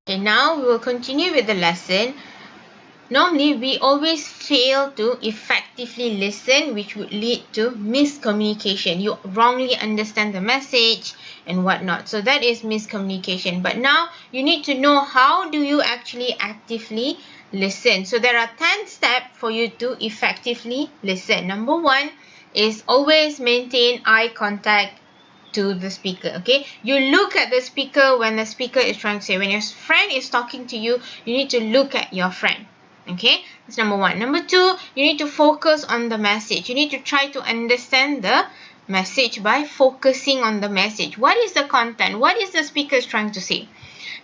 Okay, now we will continue with the lesson. Normally, we always fail to effectively listen, which would lead to miscommunication. You wrongly understand the message and whatnot. So that is miscommunication. But now you need to know how do you actually actively listen. So there are 10 steps for you to effectively listen. Number 1 is always maintain eye contact to the speaker. Okay, you look at the speaker when the speaker is trying to say. When your friend is talking to you, you need to look at your friend. Okay, that's number 1. Number 2, you need to focus on the message. You need to try to understand the message by focusing on the message. What is the content? What is the speaker trying to say?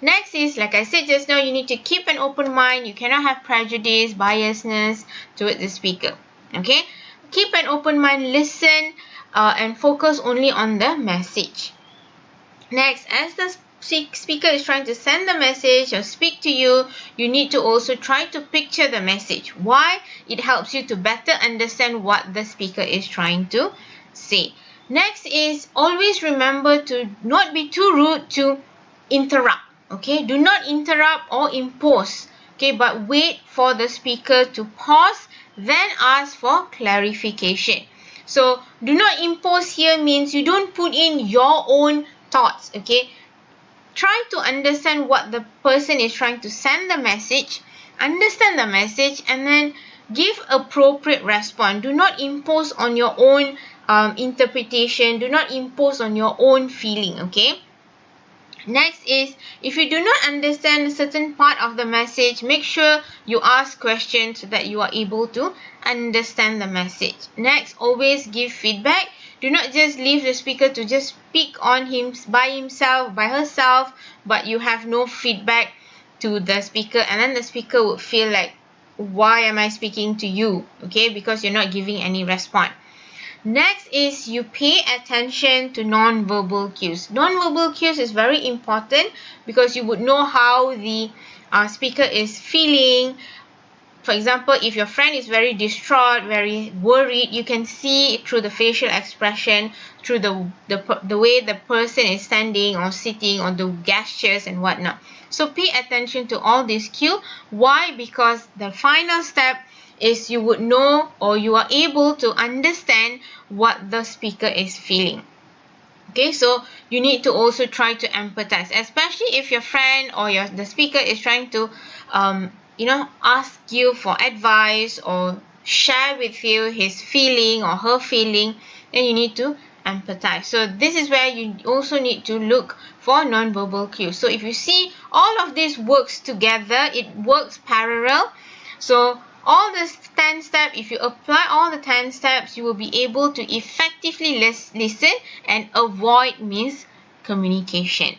Next is, like I said just now, you need to keep an open mind. You cannot have prejudice, biasness towards the speaker. Okay, keep an open mind, listen, and focus only on the message. Next, as the speaker is trying to send the message or speak to you, you need to also try to picture the message. Why? It helps you to better understand what the speaker is trying to say. Next is always remember to not be too rude to interrupt. Okay, do not interrupt or impose. Okay, but wait for the speaker to pause, then ask for clarification. So do not impose here means you don't put in your own thoughts. Okay, try to understand what the person is trying to send the message, understand the message, and then give appropriate response. Do not impose on your own interpretation. Do not impose on your own feeling. Okay. Next is, if you do not understand a certain part of the message, make sure you ask questions so that you are able to understand the message. Next, always give feedback. Do not just leave the speaker to just speak on him by himself, by herself, but you have no feedback to the speaker, and then the speaker would feel like, why am I speaking to you? Okay, because you're not giving any response. Next is you pay attention to non-verbal cues. Non-verbal cues is very important because you would know how the speaker is feeling. For example, if your friend is very distraught, very worried, you can see through the facial expression, through the way the person is standing or sitting, or the gestures and whatnot. So pay attention to all these cues. Why? Because the final step is you would know, or you are able to understand what the speaker is feeling. Okay, so you need to also try to empathize, especially if your friend or the speaker is trying to ask you for advice or share with you his feeling or her feeling, then you need to empathize. So this is where you also need to look for non-verbal cues. So if you see all of this works together, it works parallel. So all the 10 steps, if you apply all the 10 steps, you will be able to effectively listen and avoid miscommunication.